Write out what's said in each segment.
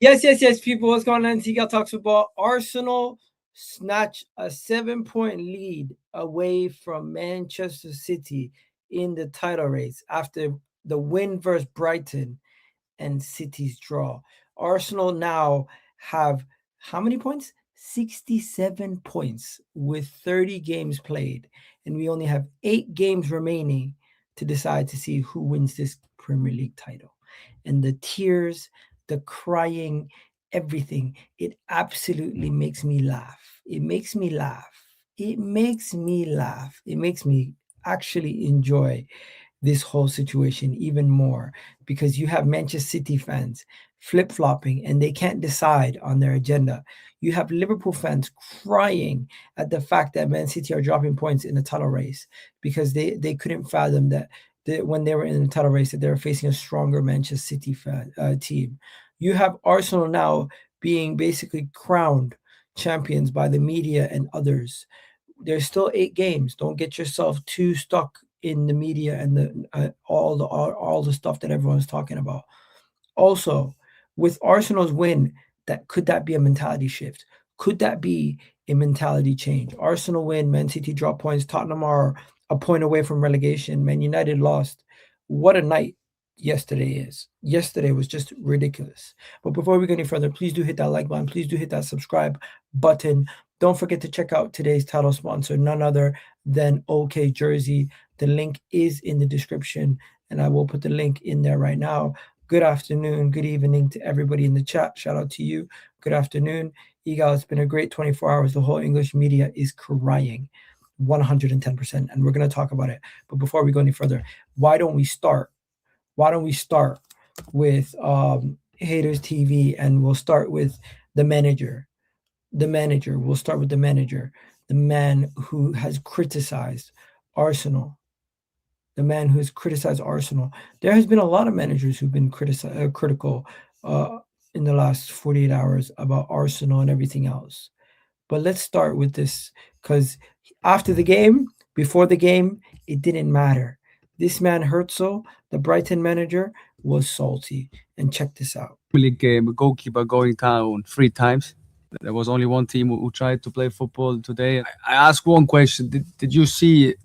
Yes, people. What's going on? Seagull Talks Football. Arsenal snatch a 7-point lead away from Manchester City in the title race after the win versus Brighton and City's draw. Arsenal now have how many points? 67 points with 30 games played. And we only have 8 games remaining to decide to see who wins this Premier League title. And the tears, the crying, everything, it absolutely makes me laugh. It makes me laugh. It makes me laugh. It makes me actually enjoy this whole situation even more because you have Manchester City fans flip flopping and they can't decide on their agenda. You have Liverpool fans crying at the fact that Man City are dropping points in the title race because they couldn't fathom that when they were in the title race that they were facing a stronger Manchester City team. You have Arsenal now being basically crowned champions by the media and others. There's still 8 games. Don't get yourself too stuck in the media and all the stuff that everyone's talking about. Also, with Arsenal's win, that be a mentality shift? Could that be a mentality change? Arsenal win, Man City drop points, Tottenham are a point away from relegation, Man United lost. What a night yesterday is. Yesterday was just ridiculous. But before we go any further, please do hit that like button. Please do hit that subscribe button. Don't forget to check out today's title sponsor, none other than OK Jersey. The link is in the description, and I will put the link in there right now. Good afternoon, good evening to everybody in the chat. Shout out to you. Good afternoon. Egal, it's been a great 24 hours. The whole English media is crying 110%, and we're going to talk about it. But before we go any further, why don't we start with Haters TV, and we'll start with the manager. We'll start with the manager, the man who has criticized Arsenal. There has been a lot of managers who've been critical in the last 48 hours about Arsenal and everything else. But let's start with this because after the game, before the game, it didn't matter. This man Hurzeler, the Brighton manager, was salty. And check this out. League game, goalkeeper going down 3 times. There was only one team who tried to play football today. I asked one question. Did you see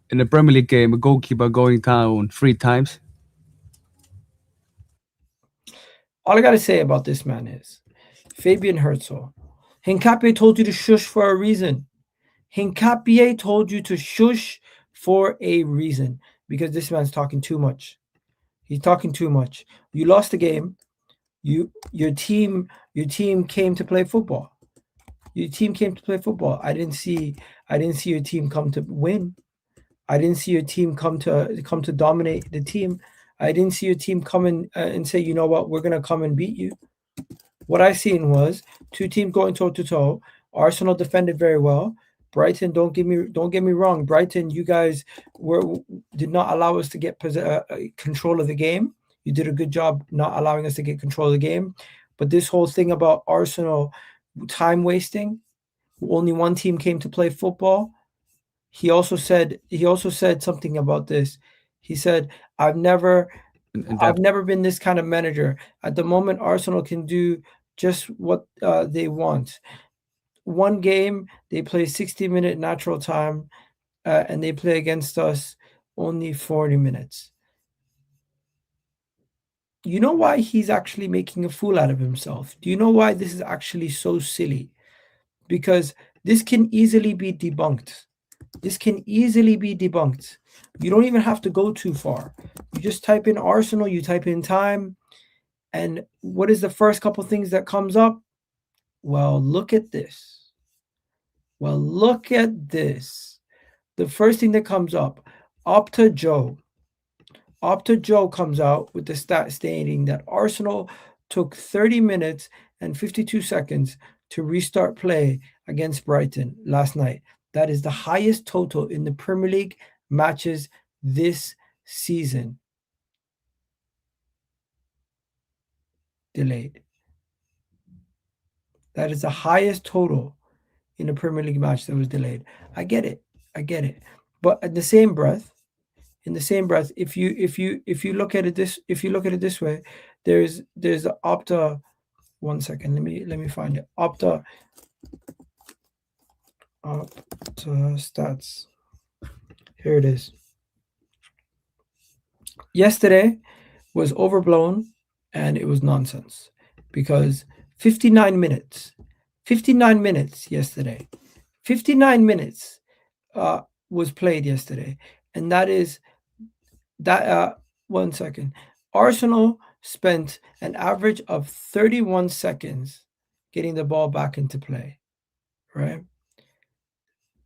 in the Premier League game a goalkeeper going down 3 times? All I got to say about this man is Fabian Hurzeler. Hincapié told you to shush for a reason. Hincapié told you to shush for a reason because this man's talking too much. He's talking too much. You lost the game. Your team came to play football. Your team came to play football. I didn't see your team come to win. I didn't see your team come to dominate the team. I didn't see your team come in and say, you know what, we're gonna come and beat you. What I seen was 2 teams going toe to toe. Arsenal defended very well. Brighton, don't get me wrong. Brighton, you guys did not allow us to get control of the game. You did a good job not allowing us to get control of the game. But this whole thing about Arsenal time wasting, only one team came to play football. He also said something about this. He said, I've never been this kind of manager. At the moment, Arsenal can do just what they want. One game, they play 60-minute natural time, and they play against us only 40 minutes. You know why he's actually making a fool out of himself? Do you know why this is actually so silly? Because this can easily be debunked. You don't even have to go too far. You just type in Arsenal, you type in time, and what is the first couple things that comes up? Well, look at this. The first thing that comes up, Opta Joe comes out with the stat stating that Arsenal took 30 minutes and 52 seconds to restart play against Brighton last night. That is the highest total in the Premier League matches this season. Delayed. That is the highest total in a Premier League match that was delayed. I get it. But in the same breath, if you look at it this way, there's the Opta 1 second. Let me find it. Opta stats. Here it is. Yesterday was overblown and it was nonsense because 59 minutes yesterday. 59 minutes was played yesterday, and that is that 1 second. Arsenal spent an average of 31 seconds getting the ball back into play, right?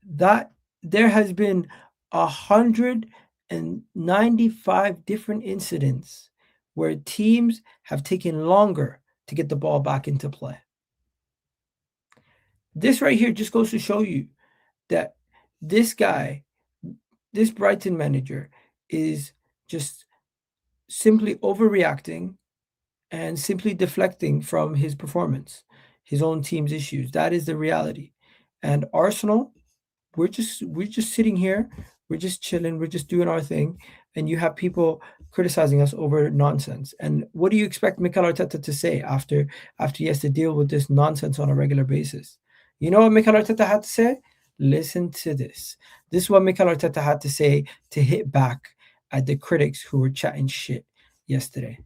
That there has been 195 different incidents where teams have taken longer to get the ball back into play. This right here just goes to show you that this guy, this Brighton manager, is just simply overreacting and simply deflecting from his performance, his own team's issues. That is the reality. And Arsenal, we're just sitting here, we're just chilling, we're just doing our thing, and you have people criticizing us over nonsense. And what do you expect Mikel Arteta to say after he has to deal with this nonsense on a regular basis? You know what Mikel Arteta had to say? Listen to this. This is what Mikel Arteta had to say to hit back at the critics who were chatting shit yesterday.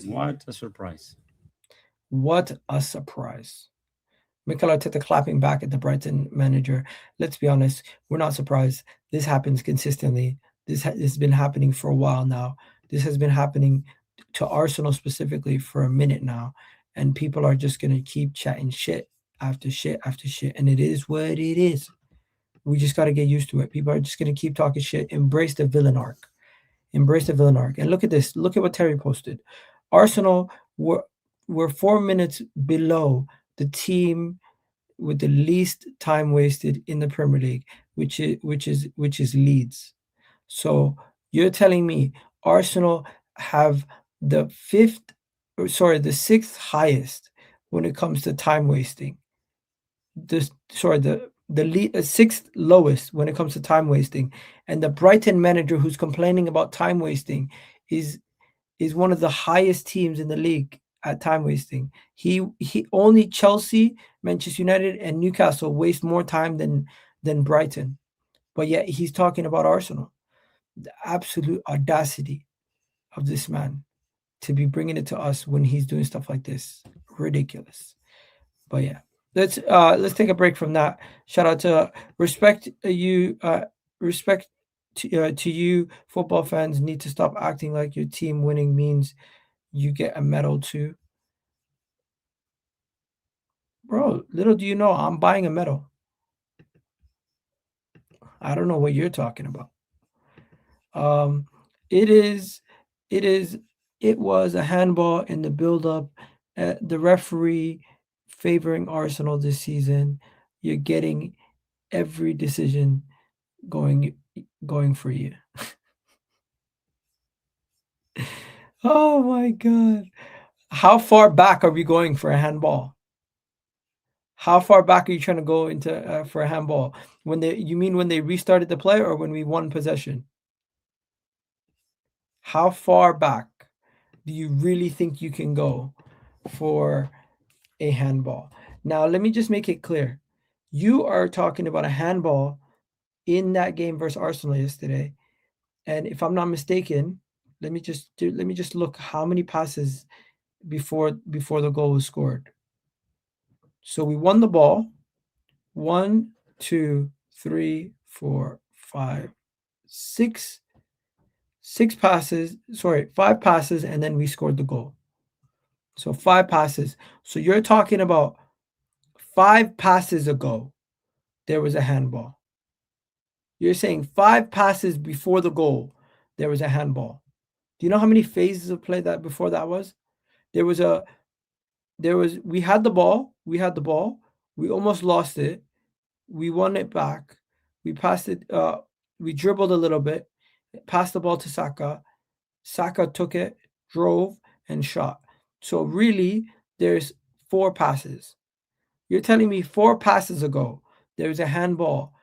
What a surprise. What a surprise. Mikel Arteta clapping back at the Brighton manager. Let's be honest, we're not surprised. This happens consistently. This has been happening for a while now. This has been happening to Arsenal specifically for a minute now. And people are just going to keep chatting shit after shit after shit. And it is what it is. We just got to get used to it. People are just going to keep talking shit. Embrace the villain arc. Embrace the villain arc. And look at this. Look at what Terry posted. Arsenal were 4 minutes below the team with the least time wasted in the Premier League, which is Leeds. So you're telling me Arsenal have the sixth highest when it comes to time wasting. The sixth lowest when it comes to time wasting, and the Brighton manager who's complaining about time wasting is one of the highest teams in the league at time wasting. He only Chelsea, Manchester United, and Newcastle waste more time than Brighton, but yet he's talking about Arsenal. The absolute audacity of this man to be bringing it to us when he's doing stuff like this. Ridiculous. But yeah, let's take a break from that. Shout out to respect you, to you football fans. Need to stop acting like your team winning means you get a medal too. Bro, little do you know, I'm buying a medal. I don't know what you're talking about. It was a handball in the build-up. The referee favoring Arsenal this season. You're getting every decision going for you. Oh my God. How far back are we going for a handball? How far back are you trying to go into for a handball? You mean when they restarted the play or when we won possession? How far back do you really think you can go for a handball? Now, let me just make it clear. You are talking about a handball in that game versus Arsenal yesterday. And if I'm not mistaken, let me just look how many passes before the goal was scored. So we won the ball. 1, 2, 3, 4, 5, 6 passes. Sorry, 5 passes, and then we scored the goal. So 5 passes. So you're talking about 5 passes ago, there was a handball. You're saying 5 passes before the goal, there was a handball. Do you know how many phases of play that before that was? We had the ball. We almost lost it. We won it back. We passed it. We dribbled a little bit, passed the ball to Saka. Saka took it, drove, and shot. So really, there's 4 passes. You're telling me 4 passes ago, there's a handball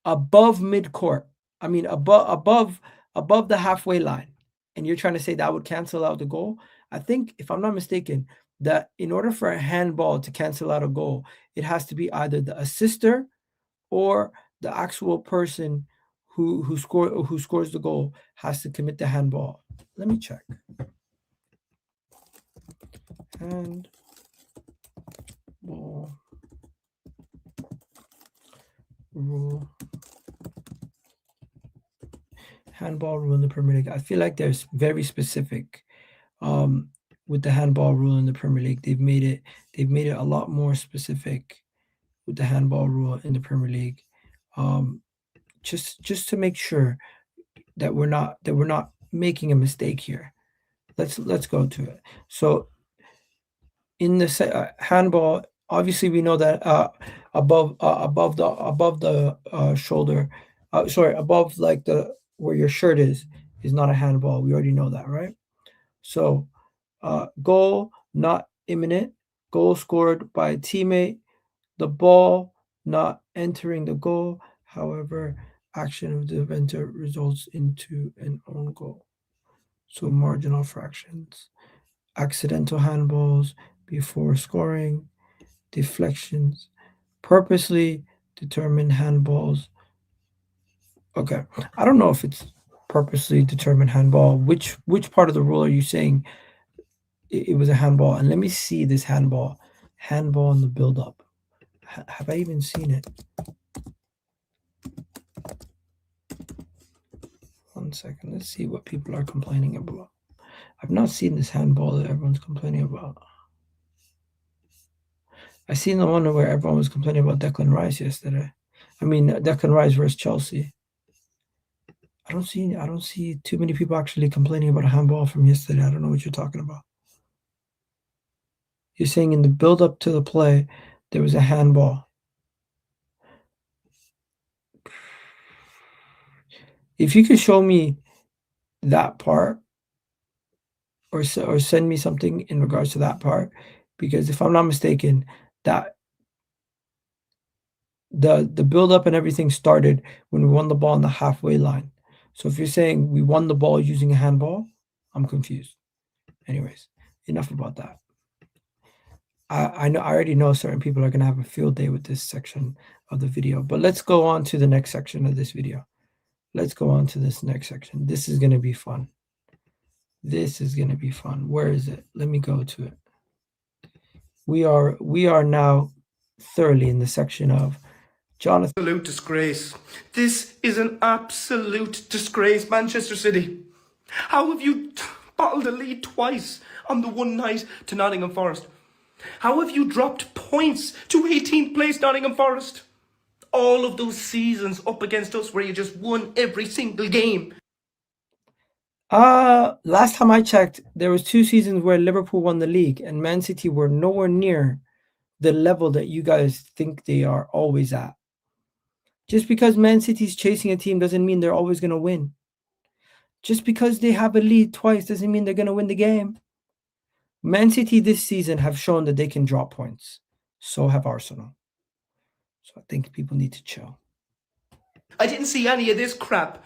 above midcourt. I mean, above the halfway line. And you're trying to say that would cancel out the goal? I think, if I'm not mistaken, that in order for a handball to cancel out a goal, it has to be either the assister or the actual person who scores the goal has to commit the handball. Let me check. Handball rule. Handball rule in the Premier League. I feel like they're very specific with the handball rule in the Premier League. They've made it a lot more specific with the handball rule in the Premier League. Just to make sure that we're not making a mistake here. Let's go to it. So in the handball, obviously we know that above the shoulder, above like the where your shirt is not a handball. We already know that, right? So goal not imminent, goal scored by a teammate, the ball not entering the goal, however, action of the eventer results into an own goal. So marginal fractions, accidental handballs before scoring, deflections, purposely determined handballs. Okay, I don't know if it's purposely determined handball. Which part of the rule are you saying it was a handball? And let me see this handball in the build-up. Have I even seen it? 1 second. Let's see what people are complaining about. I've not seen this handball that everyone's complaining about. I seen the one where everyone was complaining about Declan Rice yesterday. I mean, Declan Rice versus Chelsea. I don't see too many people actually complaining about a handball from yesterday. I don't know what you're talking about. You're saying in the build-up to the play, there was a handball. If you could show me that part, or send me something in regards to that part, because if I'm not mistaken, that the build-up and everything started when we won the ball on the halfway line. So if you're saying we won the ball using a handball, I'm confused. Anyways, enough about that. I already know certain people are going to have a field day with this section of the video, but let's go on to the next section of this video. Let's go on to this next section. This is going to be fun. This is going to be fun. Where is it? Let me go to it. We are now thoroughly in the section of Jonathan. Absolute disgrace. This is an absolute disgrace, Manchester City. How have you bottled a lead twice on the one night to Nottingham Forest? How have you dropped points to 18th place Nottingham Forest? All of those seasons up against us where you just won every single game. Last time I checked, there was 2 seasons where Liverpool won the league and Man City were nowhere near the level that you guys think they are always at. Just because Man City's chasing a team doesn't mean they're always going to win. Just because they have a lead twice doesn't mean they're going to win the game. Man City this season have shown that they can drop points. So have Arsenal. So I think people need to chill. I didn't see any of this crap.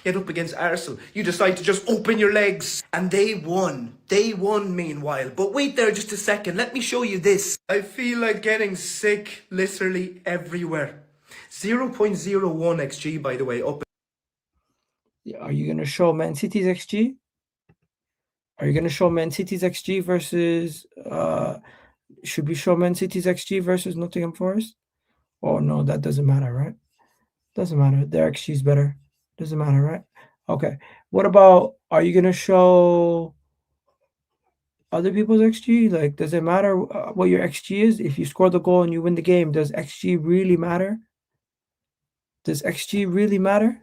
Yet up against Arsenal, you decide to just open your legs. And they won. They won meanwhile. But wait there just a second. Let me show you this. I feel like getting sick literally everywhere. 0.01 XG, by the way. Up. Are you going to show Man City's XG? Are you going to show Man City's XG versus... should we show Man City's XG versus Nottingham Forest? Oh, no, that doesn't matter, right? Doesn't matter. Their XG is better. Doesn't matter, right? Okay. What about, are you going to show other people's XG? Like, does it matter what your XG is? If you score the goal and you win the game, does XG really matter? Does XG really matter?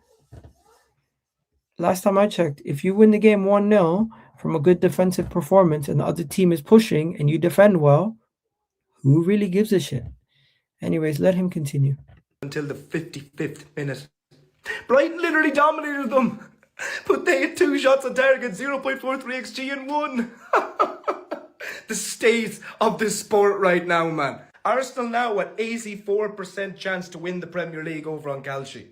Last time I checked, if you win the game 1-0 from a good defensive performance and the other team is pushing and you defend well, who really gives a shit? Anyways, let him continue. Until the 55th minute. Brighton literally dominated them. But they had 2 shots on target, 0.43 XG and 1. The state of this sport right now, man. Arsenal now at 84% chance to win the Premier League over on Calci.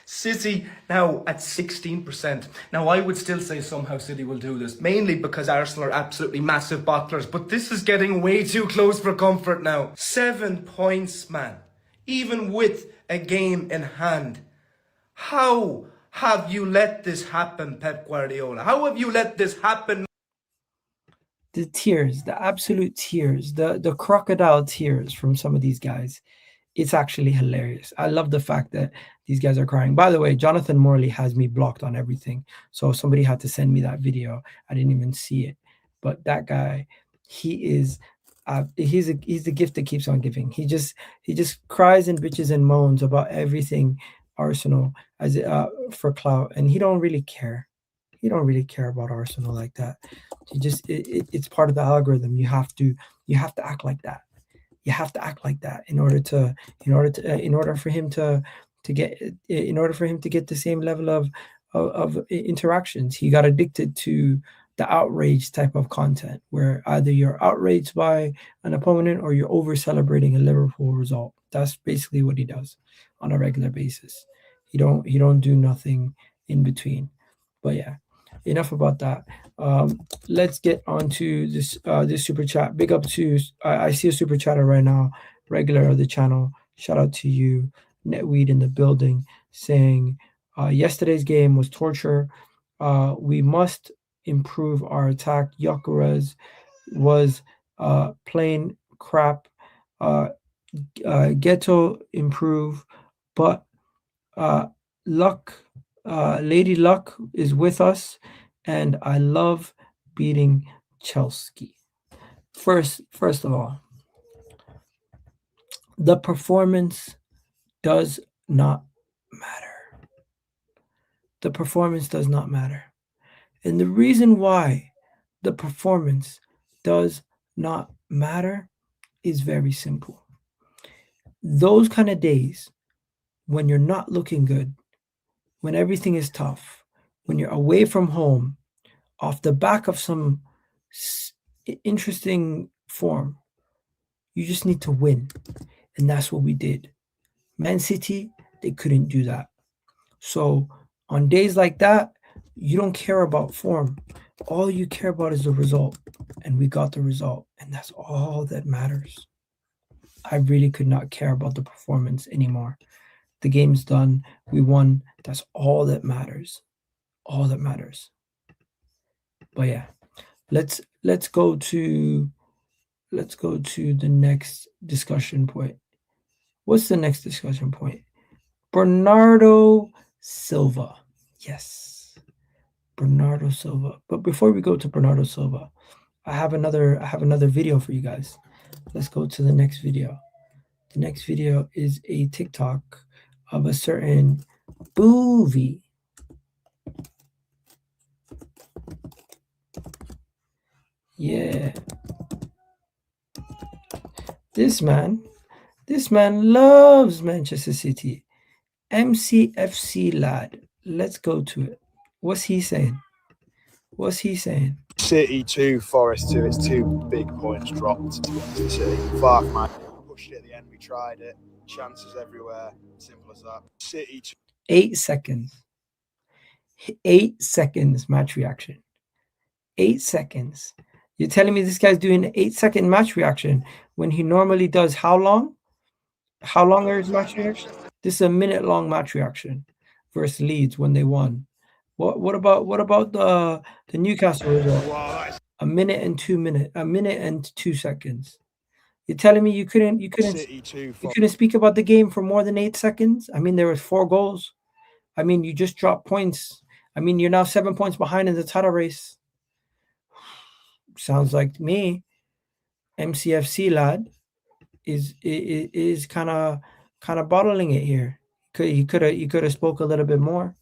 City now at 16%. Now, I would still say somehow City will do this, mainly because Arsenal are absolutely massive bottlers, but this is getting way too close for comfort now. 7 points, man. Even with a game in hand. How have you let this happen, Pep Guardiola? How have you let this happen? The tears, the absolute tears, the crocodile tears from some of these guys. It's actually hilarious. I love the fact that these guys are crying. By the way, Jonathan Morley has me blocked on everything. So somebody had to send me that video. I didn't even see it. But that guy, he's the gift that keeps on giving. He just cries and bitches and moans about everything Arsenal as for clout, and he don't really care. He don't really care about Arsenal like that. He just it's part of the algorithm. You have to act like that. You have to act like that in order for him to get the same level of interactions. He got addicted to the outrage type of content, where either you're outraged by an opponent or you're over celebrating a Liverpool result. That's basically what he does on a regular basis. He don't do nothing in between. But yeah, enough about that. Let's get on to this super chat. Big up to I see a super chatter right now, regular of the channel. Shout out to you, Netweed in the building, saying yesterday's game was torture. We must improve our attack. Gyökeres was plain crap. Ghetto improve, but luck. Lady Luck is with us, and I love beating Chelsea. First of all, the performance does not matter. The performance does not matter. And the reason why the performance does not matter is very simple. Those kind of days when you're not looking good, when everything is tough, when you're away from home, off the back of some interesting form, you just need to win. And that's what we did. Man City, they couldn't do that. So on days like that, you don't care about form. All you care about is the result. And we got the result. And that's all that matters. I really could not care about the performance anymore. The game's done. We won. That's all that matters. All that matters. But yeah, let's go to the next discussion point. What's the next discussion point? Bernardo Silva. Yes, Bernardo Silva. But before we go to Bernardo Silva, I have another video for you guys. Let's go to the next video. The next video is a TikTok of a certain Buvey. Yeah. This man loves Manchester City. MCFC lad. Let's go to it. What's he saying? City 2, Forest 2. It's 2 big points dropped to Manchester City. Far from my pushed it at the end. We tried it. Chances everywhere. Simple as that. City 2. 8 seconds. 8 seconds match reaction. 8 seconds. You're telling me this guy's doing an 8-second match reaction when he normally does how long? How long are his match reaction? This is a minute-long match reaction versus Leeds when they won. What about the Newcastle result? Wow, a minute and 2 seconds. You're telling me you couldn't City 2, you couldn't speak about the game for more than 8 seconds? I mean, there was 4 goals. I mean, you just dropped points. I mean, you're now 7 points behind in the title race. Sounds like to me, MCFC lad is kind of bottling it here. You could have spoke a little bit more.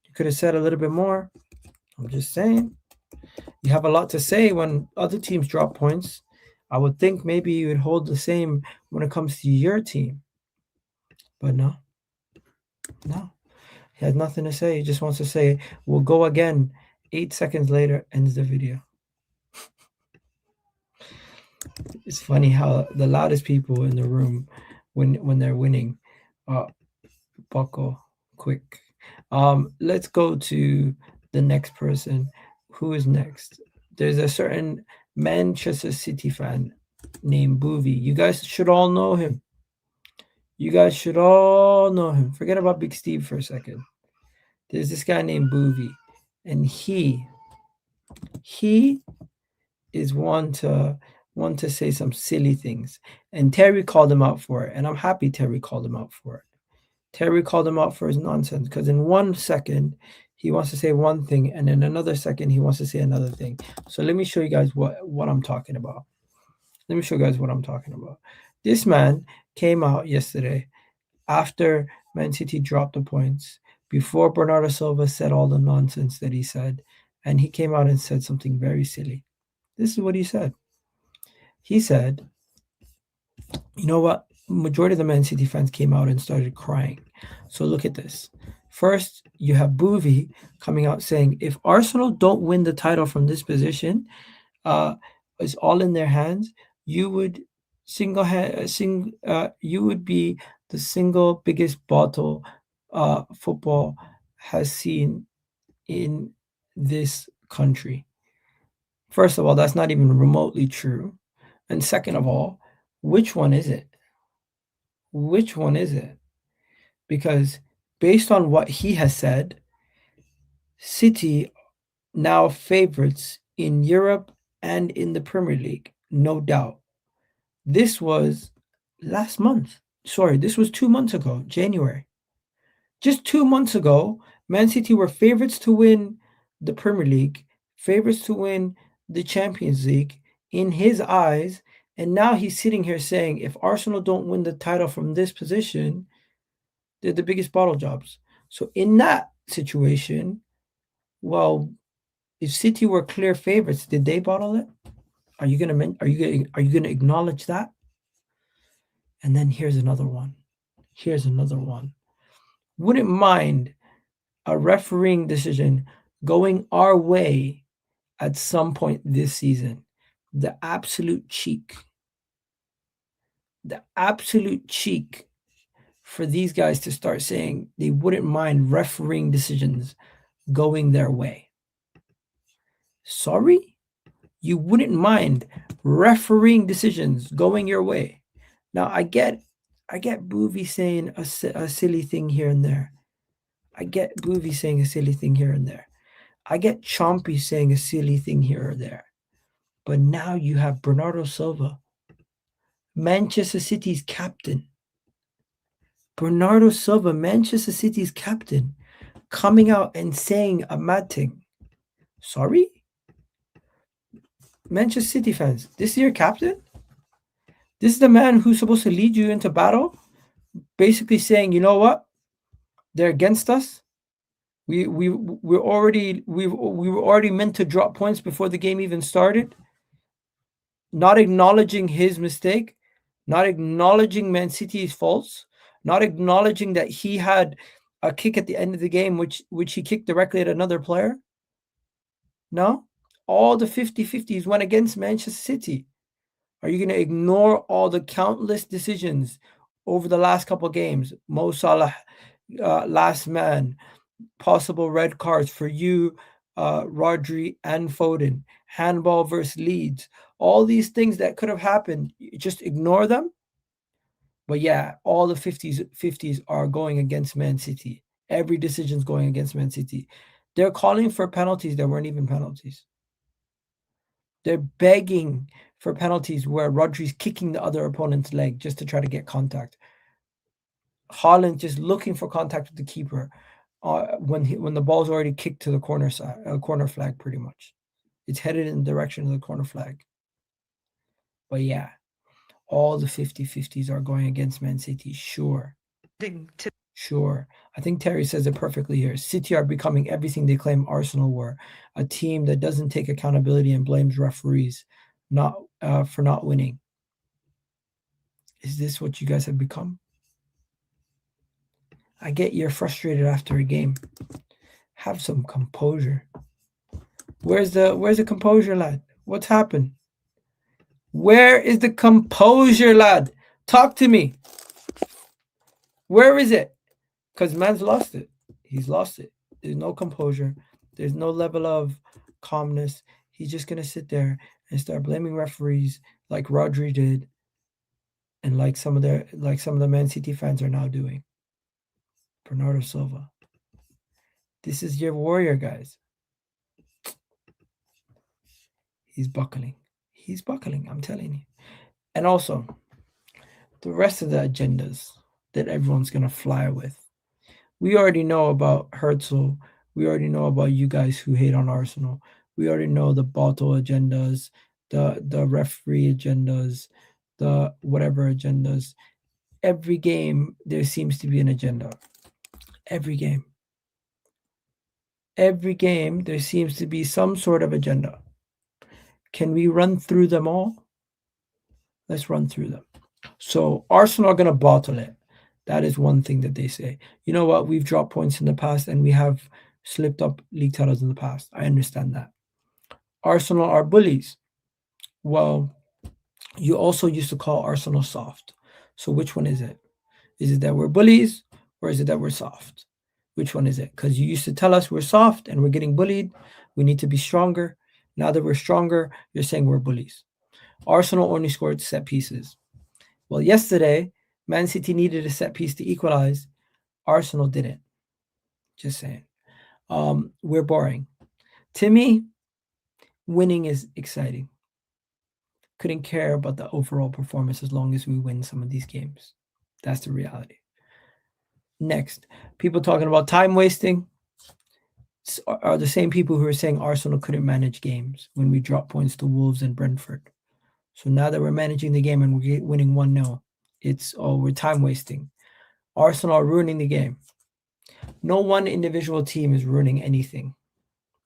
You could have said a little bit more. I'm just saying. You have a lot to say when other teams drop points. I would think maybe you would hold the same when it comes to your team. But no. He has nothing to say. He just wants to say, we'll go again. 8 seconds later, ends the video. It's funny how the loudest people in the room when they're winning, Paco, quick. Let's go to the next person. Who is next? There's a certain Manchester City fan named Buvey. You guys should all know him. You guys should all know him. Forget about Big Steve for a second. There's this guy named Buvey, and he is one to say some silly things. And Terry called him out for it, and I'm happy Terry called him out for it. Terry called him out for his nonsense because in 1 second he wants to say one thing, and in another second he wants to say another thing. So let me show you guys what I'm talking about. Let me show you guys what I'm talking about. This man came out yesterday after Man City dropped the points, before Bernardo Silva said all the nonsense that he said, and he came out and said something very silly. This is what he said. He said, you know what? Majority of the Man City fans came out and started crying. So look at this. First, you have Buvey coming out saying, if Arsenal don't win the title from this position, it's all in their hands. You would you would be the single biggest bottle football has seen in this country. First of all, that's not even remotely true. And second of all, which one is it? Which one is it? Because based on what he has said, City now favorites in Europe and in the Premier League, no doubt. This was last month. Sorry, this was 2 months ago, January. Just 2 months ago, Man City were favorites to win the Premier League, favorites to win the Champions League in his eyes, and now he's sitting here saying if Arsenal don't win the title from this position, they're the biggest bottle jobs. So in that situation, well, if City were clear favorites, did they bottle it? Are you gonna acknowledge that? And then here's another one. Wouldn't mind a refereeing decision going our way at some point this season. The absolute cheek for these guys to start saying they wouldn't mind refereeing decisions going their way. Sorry? You wouldn't mind refereeing decisions going your way. Now, I get Buvey saying a silly thing here and there. I get Chompy saying a silly thing here or there. But now you have Bernardo Silva, Manchester City's captain. Coming out and saying a mad thing. Sorry? Manchester City fans, this is your captain? This is the man who's supposed to lead you into battle? Basically saying, you know what? They're against us. We were already meant to drop points before the game even started. Not acknowledging his mistake, not acknowledging Man City's faults, not acknowledging that he had a kick at the end of the game, which he kicked directly at another player. No, all the 50-50s went against Manchester City. Are you going to ignore all the countless decisions over the last couple of games? Mo Salah, last man, possible red cards for you, Rodri and Foden, handball versus Leeds, all these things that could have happened, just ignore them. But yeah, all the 50s are going against Man City. Every decision's going against Man City. They're calling for penalties that weren't even penalties. They're begging for penalties where Rodri's kicking the other opponent's leg just to try to get contact. Haaland just looking for contact with the keeper when the ball's already kicked to the corner flag, pretty much. It's headed in the direction of the corner flag. But yeah, all the 50-50s are going against Man City, sure. Sure. I think Terry says it perfectly here. City are becoming everything they claim Arsenal were, a team that doesn't take accountability and blames referees for not winning. Is this what you guys have become? I get you're frustrated after a game. Have some composure. Where's the composure, lad? What's happened? Where is the composure, lad? Talk to me. Where is it? Because man's lost it. He's lost it. There's no composure. There's no level of calmness. He's just going to sit there and start blaming referees like Rodri did and like some of the Man City fans are now doing. Bernardo Silva. This is your warrior, guys. He's buckling. He's buckling, I'm telling you. And also, the rest of the agendas that everyone's going to fly with. We already know about Hurzel. We already know about you guys who hate on Arsenal. We already know the bottle agendas, the referee agendas, the whatever agendas. Every game, there seems to be an agenda. Every game. Every game, there seems to be some sort of agenda. Can we run through them all? Let's run through them. So Arsenal are going to bottle it. That is one thing that they say. You know what? We've dropped points in the past and we have slipped up league titles in the past. I understand that. Arsenal are bullies. Well, you also used to call Arsenal soft. So which one is it? Is it that we're bullies or is it that we're soft? Which one is it? Because you used to tell us we're soft and we're getting bullied. We need to be stronger. Now that we're stronger, you're saying we're bullies. Arsenal only scored set pieces. Well, yesterday, Man City needed a set piece to equalize. Arsenal didn't. Just saying. We're boring. To me, winning is exciting. Couldn't care about the overall performance as long as we win some of these games. That's the reality. Next, people talking about time wasting are the same people who are saying Arsenal couldn't manage games when we dropped points to Wolves and Brentford. So now that we're managing the game and we're winning 1-0, we're time wasting. Arsenal are ruining the game. No one individual team is ruining anything.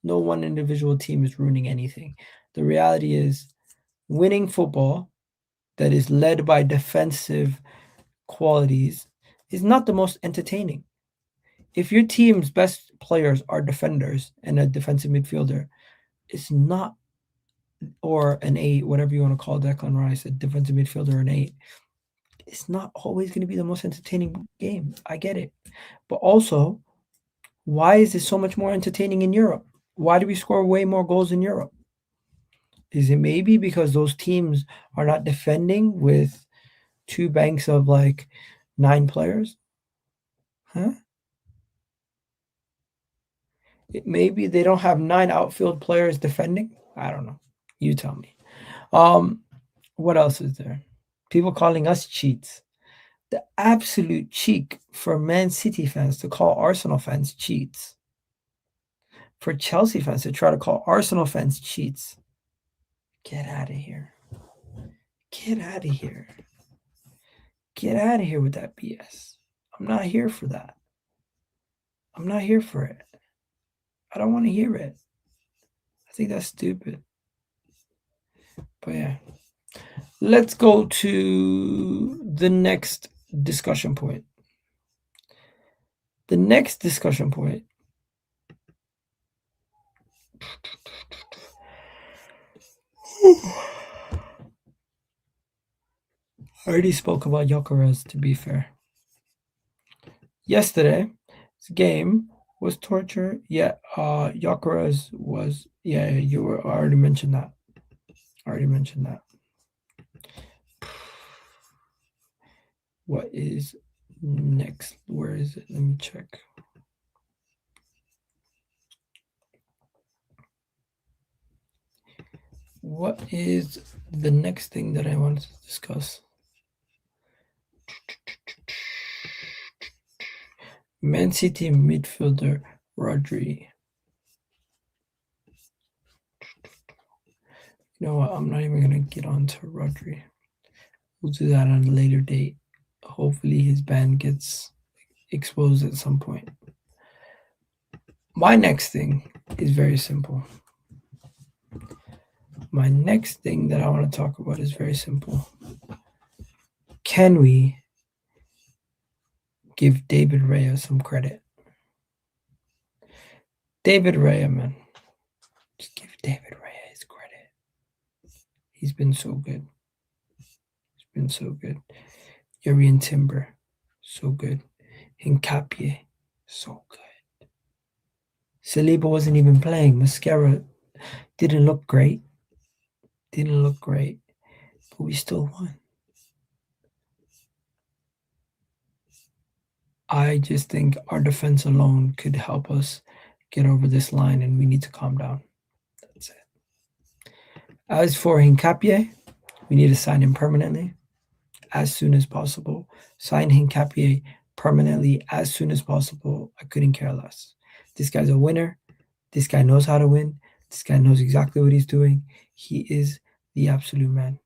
No one individual team is ruining anything. The reality is winning football that is led by defensive qualities is not the most entertaining. If your team's best players are defenders and a defensive midfielder, it's not, or an 8, whatever you want to call Declan Rice, a defensive midfielder, an 8, it's not always going to be the most entertaining game. I get it. But also, why is it so much more entertaining in Europe? Why do we score way more goals in Europe? Is it maybe because those teams are not defending with 2 banks of like 9 players? Huh? Maybe they don't have 9 outfield players defending? I don't know. You tell me. What else is there? People calling us cheats. The absolute cheek for Man City fans to call Arsenal fans cheats. For Chelsea fans to try to call Arsenal fans cheats. Get out of here. Get out of here. Get out of here with that BS. I'm not here for that. I'm not here for it. I don't want to hear it. I think that's stupid. But yeah. Let's go to the next discussion point. The next discussion point I already spoke about Gyökeres, to be fair. Yesterday's game was torture. Yeah, Gyökeres was, I already mentioned that. What is next? Where is it? Let me check. What is the next thing that I wanted to discuss? Man City midfielder Rodri. You know what? I'm not even going to get on to Rodri. We'll do that on a later date. Hopefully his ban gets exposed at some point. My next thing is very simple. My next thing that I want to talk about is very simple. Can we give David Raya some credit? David Raya, man. Just give David Raya his credit. He's been so good. Yurian Timber, so good. Hincapie, so good. Saliba wasn't even playing. Mascara didn't look great. Didn't look great. But we still won. I just think our defense alone could help us get over this line, and we need to calm down. That's it. As for Hincapié, we need to sign him permanently as soon as possible. Sign Hincapié permanently as soon as possible. I couldn't care less. This guy's a winner. This guy knows how to win. This guy knows exactly what he's doing. He is the absolute man.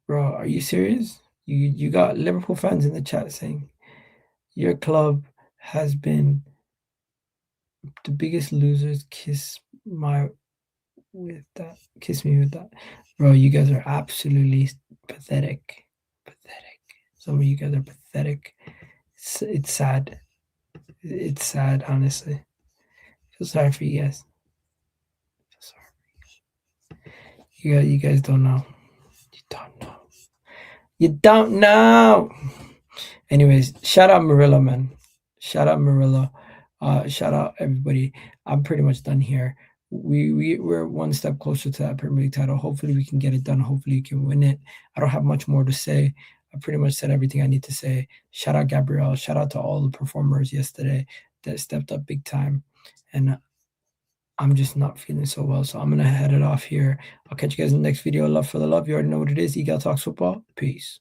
Bro, are you serious? You got Liverpool fans in the chat saying your club has been the biggest losers. Kiss me with that. Bro, you guys are absolutely pathetic. Pathetic. Some of you guys are pathetic. It's sad. It's sad, honestly. I feel sorry for you guys. You guys don't know. You don't know. Anyways, shout out Marilla, man. Shout out Marilla. Shout out everybody. I'm pretty much done here. We're one step closer to that Premier League title. Hopefully we can get it done. Hopefully we can win it. I don't have much more to say. I pretty much said everything I need to say. Shout out Gabrielle. Shout out to all the performers yesterday that stepped up big time. And I'm just not feeling so well. So I'm going to head it off here. I'll catch you guys in the next video. Love for the love. You already know what it is. Eagle Talks Football. Peace.